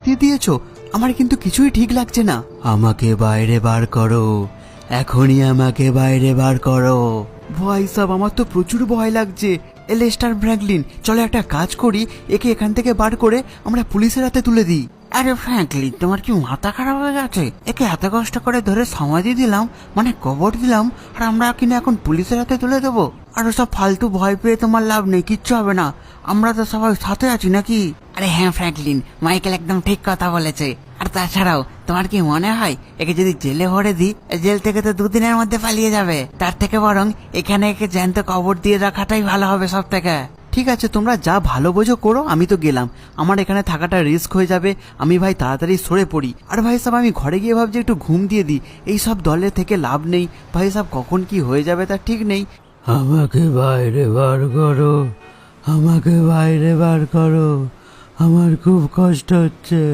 দিয়ে দিয়েছো, আমার কিন্তু কিছুই ঠিক লাগছে না। আমাকে বাইরে বার করো, এখনই আমাকে বাইরে বার করো। ভাই সাব, আমার তো প্রচুর ভয় লাগছে। লেস্টার ফ্র্যাঙ্কলিন, চলো একটা কাজ করি, একে এখান থেকে বার করে আমরা পুলিশের হাতে তুলে দিই। আরে ফ্র্যাঙ্কলিন, তোমার কি মাথা খারাপ হয়ে গেছে? একে এত কষ্ট করে ধরে সমাধি দিলাম, মানে কবর দিলাম, আর আমরা কিনা এখন পুলিশের হাতে তুলে দেবো? আর সব ফালতু ভয় পেয়ে তোমার লাভ নেই, কিচ্ছু হবে না, আমরা তো সবাই সাথে আছি নাকি? আরে হ্যাঁ ফ্র্যাঙ্কলিন, মাইকেল একদম ঠিক কথা বলেছে। আর তাছাড়াও তোমার কি মনে হয় একে যদি জেলে ভরে দিই, জেল থেকে তো 2 দিনের মধ্যে পালিয়ে যাবে, তার থেকে বরং এখানে একে জ্যান্ত কবর দিয়ে রাখাটাই ভালো হবে সব থেকে। ঠিক আছে, তোমরা যা ভালো বোঝো করো, আমি তো গেলাম, আমার এখানে থাকাটা রিস্ক হয়ে যাবে, আমি ভাই তাড়াতাড়ি সরে পড়ি। আর ভাই সাহেব, আমি ঘরে গিয়ে ভাবছি একটু ঘুম দিয়ে দিই, এই সব দলে থেকে লাভ নেই, ভাই সাহেব কখন কি হয়ে যাবে তার ঠিক নেই। আমাকে বাইরে বার করো, আমাকে বাইরে বার করো, আমার খুব কষ্ট হচ্ছে।